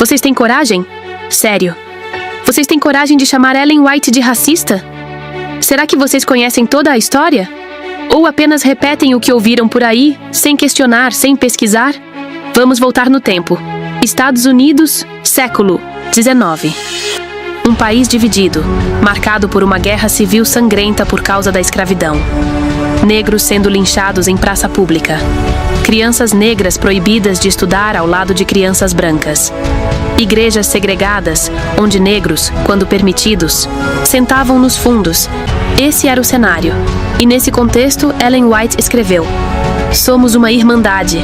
Vocês têm coragem? Sério. Vocês têm coragem de chamar Ellen White de racista? Será que vocês conhecem toda a história? Ou apenas repetem o que ouviram por aí, sem questionar, sem pesquisar? Vamos voltar no tempo. Estados Unidos, século XIX. Um país dividido, marcado por uma guerra civil sangrenta por causa da escravidão. Negros sendo linchados em praça pública. Crianças negras proibidas de estudar ao lado de crianças brancas. Igrejas segregadas, onde negros, quando permitidos, sentavam nos fundos. Esse era o cenário. E nesse contexto, Ellen White escreveu: "Somos uma irmandade.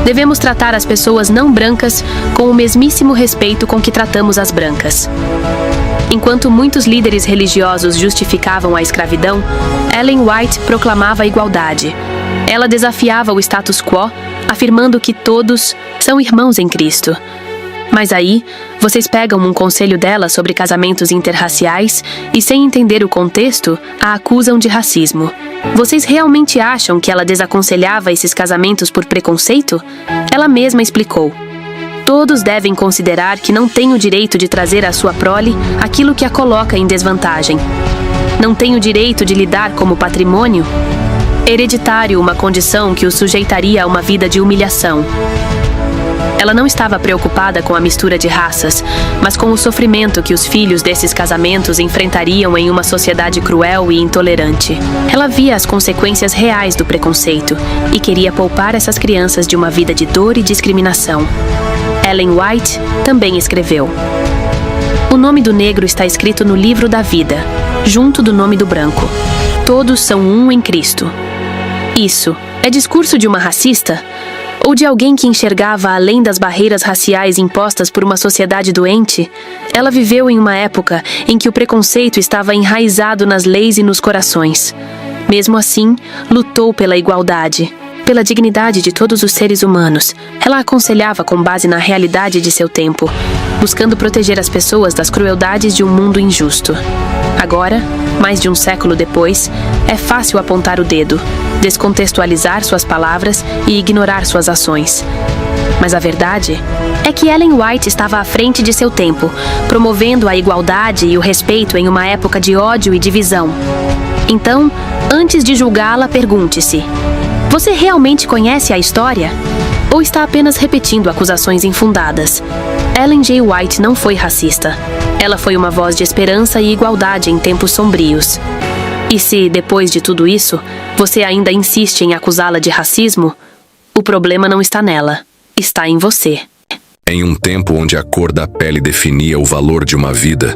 Devemos tratar as pessoas não brancas com o mesmíssimo respeito com que tratamos as brancas." Enquanto muitos líderes religiosos justificavam a escravidão, Ellen White proclamava a igualdade. Ela desafiava o status quo, afirmando que todos são irmãos em Cristo. Mas aí, vocês pegam um conselho dela sobre casamentos interraciais e, sem entender o contexto, a acusam de racismo. Vocês realmente acham que ela desaconselhava esses casamentos por preconceito? Ela mesma explicou: "Todos devem considerar que não têm o direito de trazer à sua prole aquilo que a coloca em desvantagem. Não têm o direito de lidar como patrimônio hereditário, uma condição que o sujeitaria a uma vida de humilhação." Ela não estava preocupada com a mistura de raças, mas com o sofrimento que os filhos desses casamentos enfrentariam em uma sociedade cruel e intolerante. Ela via as consequências reais do preconceito e queria poupar essas crianças de uma vida de dor e discriminação. Ellen White também escreveu: "O nome do negro está escrito no livro da vida, junto do nome do branco. Todos são um em Cristo." Isso é discurso de uma racista? Ou de alguém que enxergava além das barreiras raciais impostas por uma sociedade doente? Ela viveu em uma época em que o preconceito estava enraizado nas leis e nos corações. Mesmo assim, lutou pela igualdade, pela dignidade de todos os seres humanos. Ela aconselhava com base na realidade de seu tempo, buscando proteger as pessoas das crueldades de um mundo injusto. Agora, mais de um século depois, é fácil apontar o dedo, descontextualizar suas palavras e ignorar suas ações. Mas a verdade é que Ellen White estava à frente de seu tempo, promovendo a igualdade e o respeito em uma época de ódio e divisão. Então, antes de julgá-la, pergunte-se: você realmente conhece a história? Ou está apenas repetindo acusações infundadas? Ellen J. White não foi racista. Ela foi uma voz de esperança e igualdade em tempos sombrios. E se, depois de tudo isso, você ainda insiste em acusá-la de racismo, o problema não está nela, está em você. Em um tempo onde a cor da pele definia o valor de uma vida,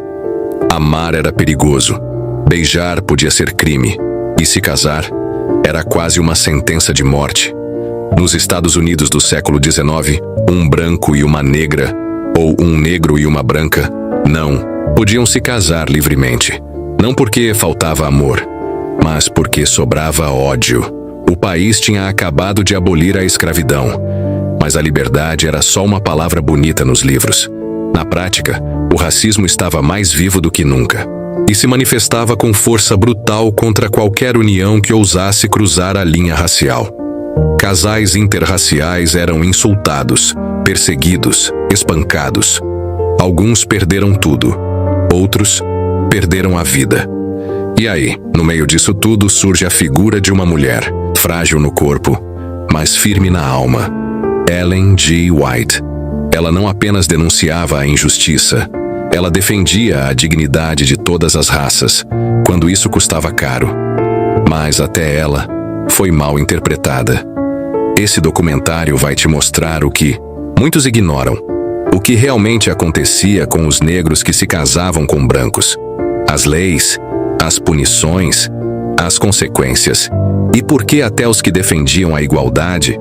amar era perigoso, beijar podia ser crime, e se casar era quase uma sentença de morte. Nos Estados Unidos do século XIX, um branco e uma negra, ou um negro e uma branca, não podiam se casar livremente. Não porque faltava amor, mas porque sobrava ódio. O país tinha acabado de abolir a escravidão, mas a liberdade era só uma palavra bonita nos livros. Na prática, o racismo estava mais vivo do que nunca, e se manifestava com força brutal contra qualquer união que ousasse cruzar a linha racial. Casais interraciais eram insultados, perseguidos, espancados. Alguns perderam tudo, outros perderam a vida. E aí, no meio disso tudo, surge a figura de uma mulher, frágil no corpo, mas firme na alma. Ellen G. White. Ela não apenas denunciava a injustiça, ela defendia a dignidade de todas as raças, quando isso custava caro. Mas até ela foi mal interpretada. Esse documentário vai te mostrar o que muitos ignoram, o que realmente acontecia com os negros que se casavam com brancos. As leis, as punições, as consequências, e por que até os que defendiam a igualdade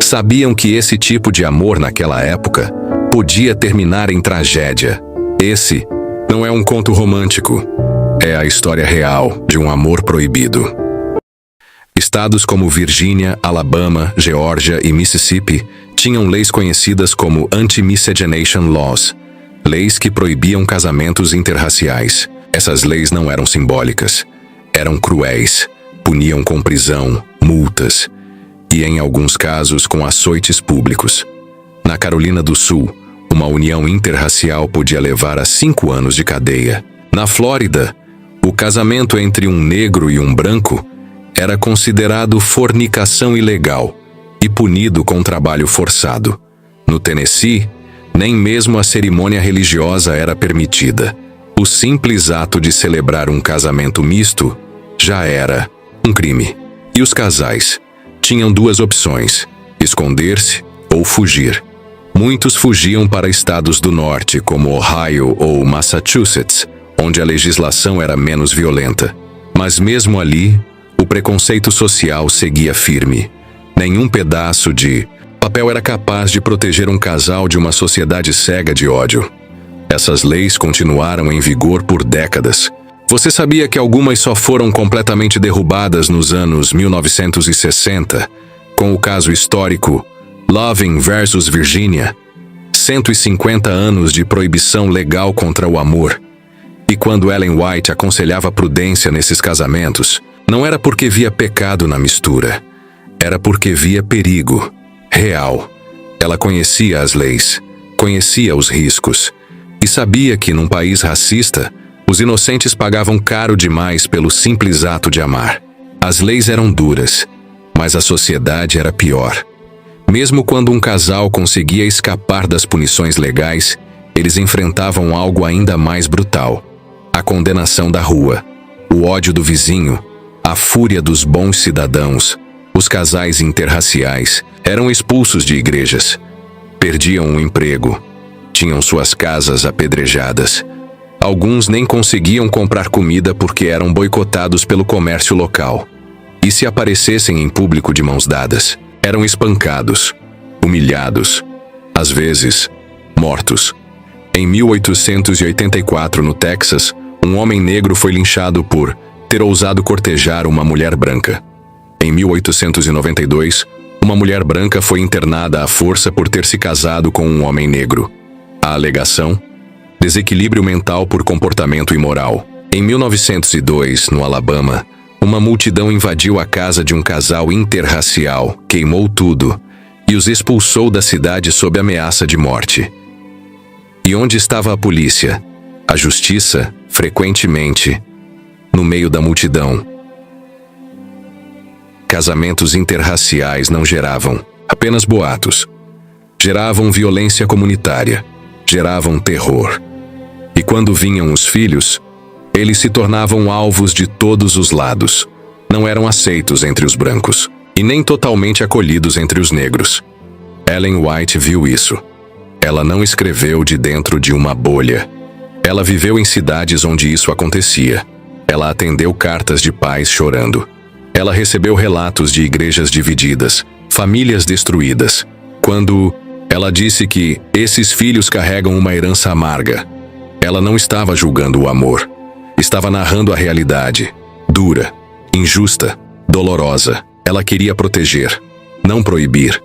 sabiam que esse tipo de amor naquela época podia terminar em tragédia. Esse não é um conto romântico, é a história real de um amor proibido. Estados como Virgínia, Alabama, Geórgia e Mississippi tinham leis conhecidas como Anti-Miscegenation Laws, leis que proibiam casamentos interraciais. Essas leis não eram simbólicas, eram cruéis, puniam com prisão, multas e, em alguns casos, com açoites públicos. Na Carolina do Sul, Uma união interracial podia levar a 5 anos de cadeia. Na Flórida, o casamento entre um negro e um branco era considerado fornicação ilegal e punido com trabalho forçado. No Tennessee, nem mesmo a cerimônia religiosa era permitida. O simples ato de celebrar um casamento misto já era um crime. E os casais tinham 2 opções: esconder-se ou fugir. Muitos fugiam para estados do norte, como Ohio ou Massachusetts, onde a legislação era menos violenta. Mas mesmo ali, o preconceito social seguia firme. Nenhum pedaço de papel era capaz de proteger um casal de uma sociedade cega de ódio. Essas leis continuaram em vigor por décadas. Você sabia que algumas só foram completamente derrubadas nos anos 1960, com o caso histórico Loving versus Virginia? 150 anos de proibição legal contra o amor. E quando Ellen White aconselhava prudência nesses casamentos, não era porque via pecado na mistura. Era porque via perigo real. Ela conhecia as leis, conhecia os riscos, e sabia que, num país racista, os inocentes pagavam caro demais pelo simples ato de amar. As leis eram duras, mas a sociedade era pior. Mesmo quando um casal conseguia escapar das punições legais, eles enfrentavam algo ainda mais brutal: a condenação da rua, o ódio do vizinho, a fúria dos bons cidadãos. Os casais interraciais eram expulsos de igrejas, perdiam o emprego, tinham suas casas apedrejadas. Alguns nem conseguiam comprar comida porque eram boicotados pelo comércio local. E se aparecessem em público de mãos dadas, eram espancados, humilhados, às vezes, mortos. Em 1884, no Texas, um homem negro foi linchado por ter ousado cortejar uma mulher branca. Em 1892, uma mulher branca foi internada à força por ter se casado com um homem negro. A alegação: desequilíbrio mental por comportamento imoral. Em 1902, no Alabama, uma multidão invadiu a casa de um casal interracial, queimou tudo e os expulsou da cidade sob ameaça de morte. E onde estava a polícia? A justiça, frequentemente, no meio da multidão. Casamentos interraciais não geravam apenas boatos. Geravam violência comunitária, geravam terror. E quando vinham os filhos, eles se tornavam alvos de todos os lados. Não eram aceitos entre os brancos, e nem totalmente acolhidos entre os negros. Ellen White viu isso. Ela não escreveu de dentro de uma bolha. Ela viveu em cidades onde isso acontecia. Ela atendeu cartas de pais chorando. Ela recebeu relatos de igrejas divididas, famílias destruídas. Quando ela disse que esses filhos carregam uma herança amarga, ela não estava julgando o amor. Estava narrando a realidade, dura, injusta, dolorosa. Ela queria proteger, não proibir.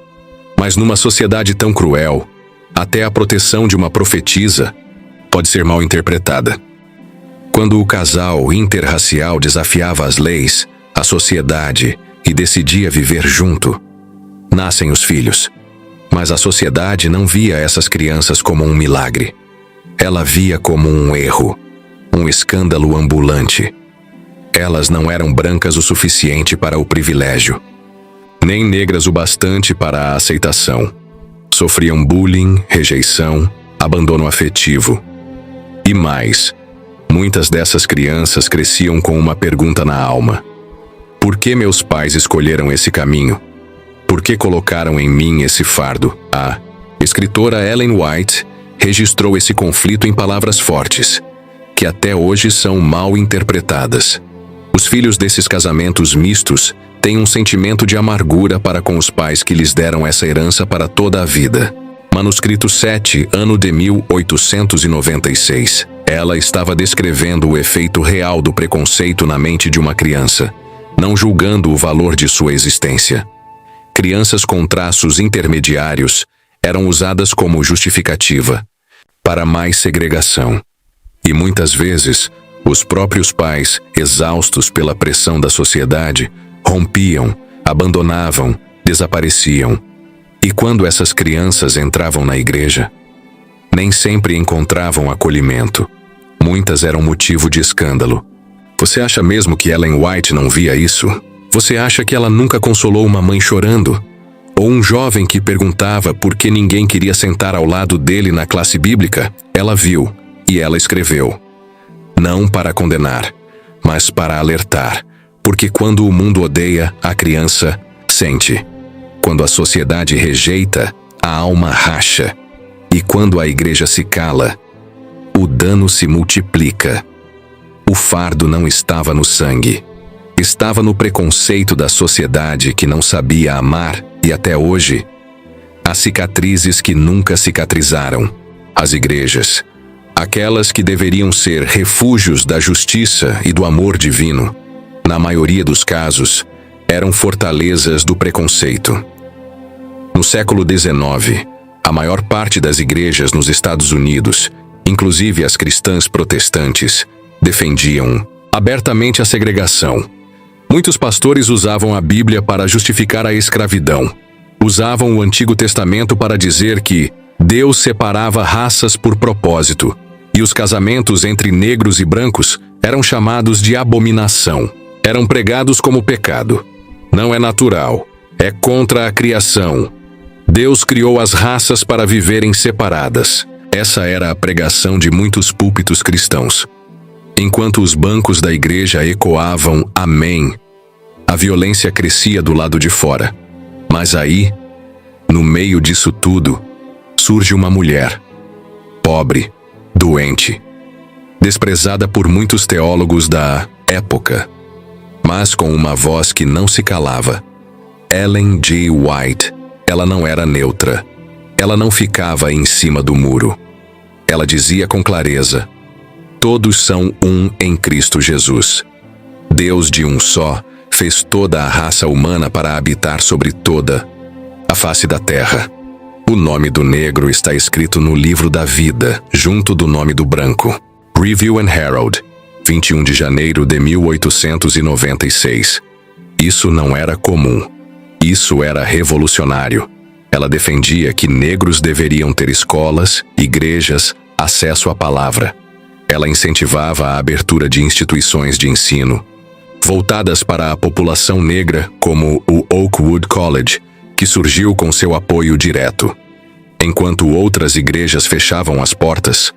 Mas numa sociedade tão cruel, até a proteção de uma profetisa pode ser mal interpretada. Quando o casal interracial desafiava as leis, a sociedade, e decidia viver junto, nascem os filhos. Mas a sociedade não via essas crianças como um milagre. Ela via como um erro, um escândalo ambulante. Elas não eram brancas o suficiente para o privilégio, nem negras o bastante para a aceitação. Sofriam bullying, rejeição, abandono afetivo. E mais, muitas dessas crianças cresciam com uma pergunta na alma: por que meus pais escolheram esse caminho? Por que colocaram em mim esse fardo? A escritora Ellen White registrou esse conflito em palavras fortes, que até hoje são mal interpretadas. Os filhos desses casamentos mistos têm um sentimento de amargura para com os pais que lhes deram essa herança para toda a vida. Manuscrito 7, ano de 1896. Ela estava descrevendo o efeito real do preconceito na mente de uma criança, não julgando o valor de sua existência. Crianças com traços intermediários eram usadas como justificativa para mais segregação. E muitas vezes, os próprios pais, exaustos pela pressão da sociedade, rompiam, abandonavam, desapareciam. E quando essas crianças entravam na igreja, nem sempre encontravam acolhimento. Muitas eram motivo de escândalo. Você acha mesmo que Ellen White não via isso? Você acha que ela nunca consolou uma mãe chorando? Ou um jovem que perguntava por que ninguém queria sentar ao lado dele na classe bíblica? Ela viu, e ela escreveu. Não para condenar, mas para alertar, porque quando o mundo odeia, a criança sente. Quando a sociedade rejeita, a alma racha. E quando a igreja se cala, o dano se multiplica. O fardo não estava no sangue. Estava no preconceito da sociedade que não sabia amar e até hoje, as cicatrizes que nunca cicatrizaram. As igrejas, aquelas que deveriam ser refúgios da justiça e do amor divino, na maioria dos casos, eram fortalezas do preconceito. No século XIX, a maior parte das igrejas nos Estados Unidos, inclusive as cristãs protestantes, defendiam abertamente a segregação. Muitos pastores usavam a Bíblia para justificar a escravidão. Usavam o Antigo Testamento para dizer que Deus separava raças por propósito, e os casamentos entre negros e brancos eram chamados de abominação. Eram pregados como pecado. Não é natural, é contra a criação. Deus criou as raças para viverem separadas. Essa era a pregação de muitos púlpitos cristãos. Enquanto os bancos da igreja ecoavam amém, a violência crescia do lado de fora. Mas aí, no meio disso tudo, surge uma mulher, pobre, doente, desprezada por muitos teólogos da época, mas com uma voz que não se calava. Ellen G. White. Ela não era neutra. Ela não ficava em cima do muro. Ela dizia com clareza: todos são um em Cristo Jesus. Deus de um só fez toda a raça humana para habitar sobre toda a face da terra. O nome do negro está escrito no livro da vida, junto do nome do branco. Review and Herald, 21 de janeiro de 1896. Isso não era comum. Isso era revolucionário. Ela defendia que negros deveriam ter escolas, igrejas, acesso à palavra. Ela incentivava a abertura de instituições de ensino, voltadas para a população negra, como o Oakwood College, que surgiu com seu apoio direto. Enquanto outras igrejas fechavam as portas,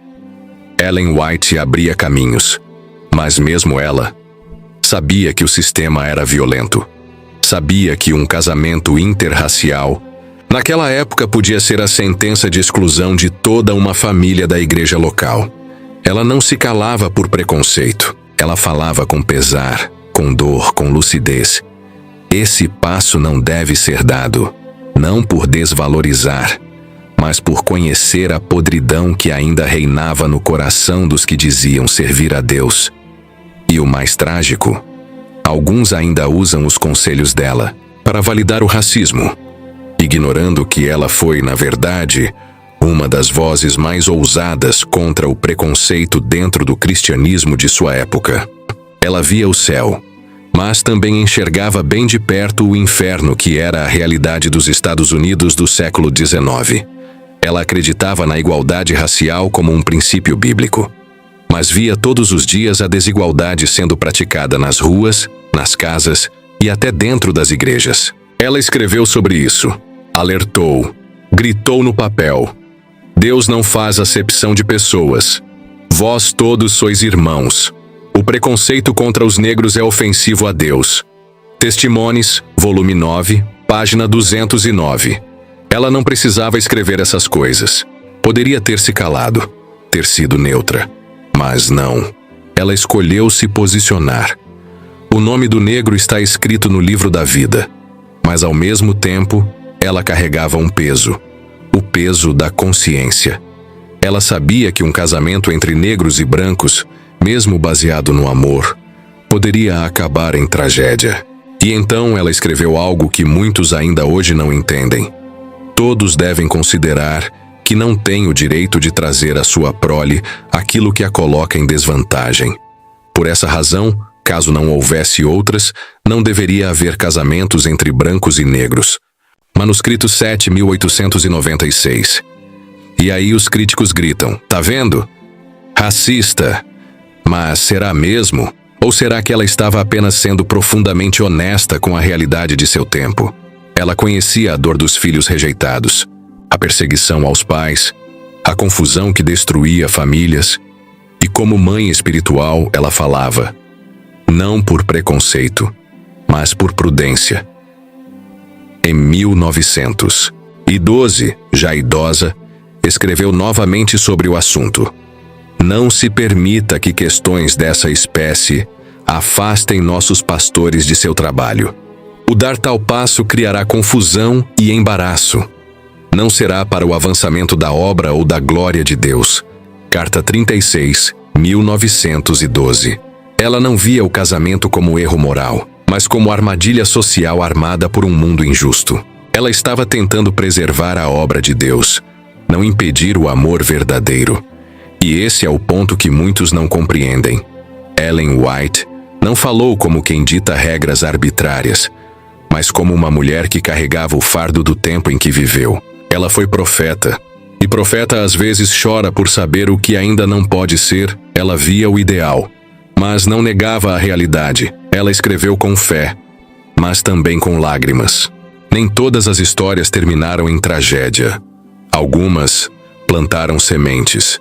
Ellen White abria caminhos. Mas mesmo ela sabia que o sistema era violento. Sabia que um casamento interracial, naquela época, podia ser a sentença de exclusão de toda uma família da igreja local. Ela não se calava por preconceito. Ela falava com pesar, com dor, com lucidez. Esse passo não deve ser dado, não por desvalorizar, mas por conhecer a podridão que ainda reinava no coração dos que diziam servir a Deus. E o mais trágico, alguns ainda usam os conselhos dela para validar o racismo, ignorando que ela foi, na verdade, uma das vozes mais ousadas contra o preconceito dentro do cristianismo de sua época. Ela via o céu, mas também enxergava bem de perto o inferno que era a realidade dos Estados Unidos do século XIX. Ela acreditava na igualdade racial como um princípio bíblico, mas via todos os dias a desigualdade sendo praticada nas ruas, nas casas e até dentro das igrejas. Ela escreveu sobre isso, alertou, gritou no papel: Deus não faz acepção de pessoas. Vós todos sois irmãos. O preconceito contra os negros é ofensivo a Deus. Testimônios, volume 9, página 209. Ela não precisava escrever essas coisas. Poderia ter se calado, ter sido neutra. Mas não. Ela escolheu se posicionar. O nome do negro está escrito no livro da vida. Mas ao mesmo tempo, ela carregava um peso. O peso da consciência. Ela sabia que um casamento entre negros e brancos, mesmo baseado no amor, poderia acabar em tragédia. E então ela escreveu algo que muitos ainda hoje não entendem. Todos devem considerar que não têm o direito de trazer à sua prole aquilo que a coloca em desvantagem. Por essa razão, caso não houvesse outras, não deveria haver casamentos entre brancos e negros. Manuscrito 7, 1896. E aí os críticos gritam: tá vendo? Racista. Mas será mesmo? Ou será que ela estava apenas sendo profundamente honesta com a realidade de seu tempo? Ela conhecia a dor dos filhos rejeitados, a perseguição aos pais, a confusão que destruía famílias, e como mãe espiritual ela falava, não por preconceito, mas por prudência. Em 1912, já idosa, escreveu novamente sobre o assunto. Não se permita que questões dessa espécie afastem nossos pastores de seu trabalho. O dar tal passo criará confusão e embaraço. Não será para o avançamento da obra ou da glória de Deus. Carta 36, 1912. Ela não via o casamento como erro moral, mas como armadilha social armada por um mundo injusto. Ela estava tentando preservar a obra de Deus, não impedir o amor verdadeiro. E esse é o ponto que muitos não compreendem. Ellen White não falou como quem dita regras arbitrárias, mas como uma mulher que carregava o fardo do tempo em que viveu. Ela foi profeta, e profeta às vezes chora por saber o que ainda não pode ser. Ela via o ideal, mas não negava a realidade. Ela escreveu com fé, mas também com lágrimas. Nem todas as histórias terminaram em tragédia. Algumas plantaram sementes.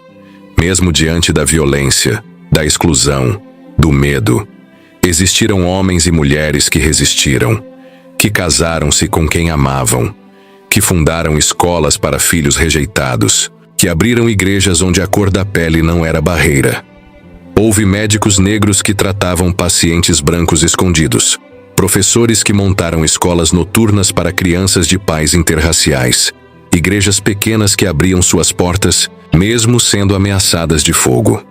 Mesmo diante da violência, da exclusão, do medo, existiram homens e mulheres que resistiram, que casaram-se com quem amavam, que fundaram escolas para filhos rejeitados, que abriram igrejas onde a cor da pele não era barreira. Houve médicos negros que tratavam pacientes brancos escondidos, professores que montaram escolas noturnas para crianças de pais interraciais, igrejas pequenas que abriam suas portas, mesmo sendo ameaçadas de fogo.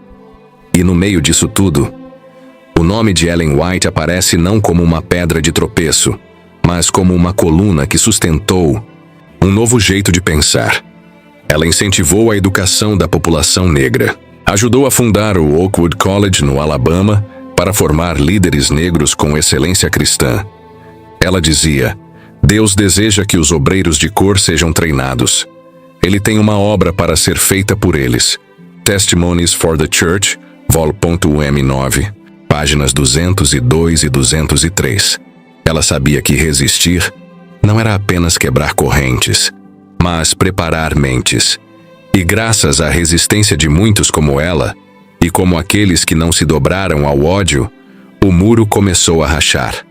E no meio disso tudo, o nome de Ellen White aparece não como uma pedra de tropeço, mas como uma coluna que sustentou um novo jeito de pensar. Ela incentivou a educação da população negra, ajudou a fundar o Oakwood College no Alabama para formar líderes negros com excelência cristã. Ela dizia: Deus deseja que os obreiros de cor sejam treinados. Ele tem uma obra para ser feita por eles. Testimonies for the Church, vol.um9, páginas 202 e 203. Ela sabia que resistir não era apenas quebrar correntes, mas preparar mentes. E graças à resistência de muitos como ela, e como aqueles que não se dobraram ao ódio, o muro começou a rachar.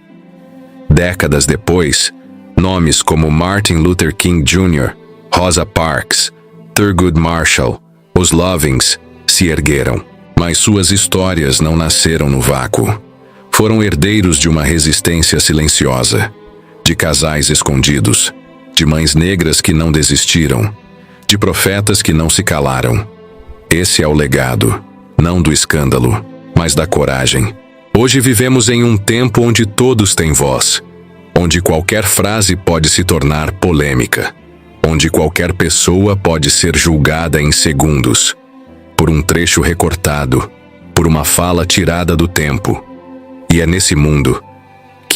Décadas depois, nomes como Martin Luther King Jr., Rosa Parks, Thurgood Marshall, os Lovings, se ergueram. Mas suas histórias não nasceram no vácuo. Foram herdeiros de uma resistência silenciosa, de casais escondidos, de mães negras que não desistiram, de profetas que não se calaram. Esse é o legado, não do escândalo, mas da coragem. Hoje vivemos em um tempo onde todos têm voz, onde qualquer frase pode se tornar polêmica, onde qualquer pessoa pode ser julgada em segundos, por um trecho recortado, por uma fala tirada do tempo. E é nesse mundo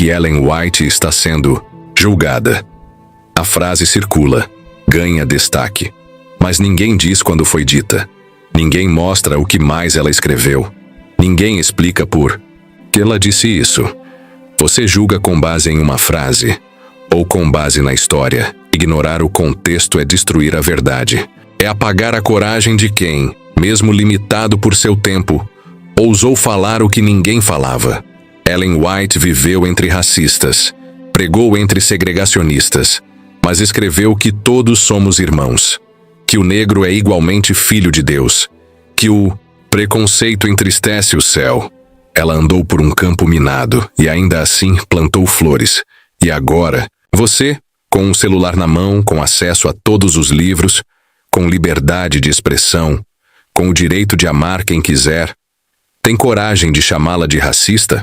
que Ellen White está sendo julgada. A frase circula, ganha destaque, mas ninguém diz quando foi dita. Ninguém mostra o que mais ela escreveu. Ninguém explica por que ela disse isso. Você julga com base em uma frase, ou com base na história. Ignorar o contexto é destruir a verdade. É apagar a coragem de quem, mesmo limitado por seu tempo, ousou falar o que ninguém falava. Ellen White viveu entre racistas, pregou entre segregacionistas, mas escreveu que todos somos irmãos, que o negro é igualmente filho de Deus, que o preconceito entristece o céu. Ela andou por um campo minado e ainda assim plantou flores. E agora, você, com um celular na mão, com acesso a todos os livros, com liberdade de expressão, com o direito de amar quem quiser, tem coragem de chamá-la de racista?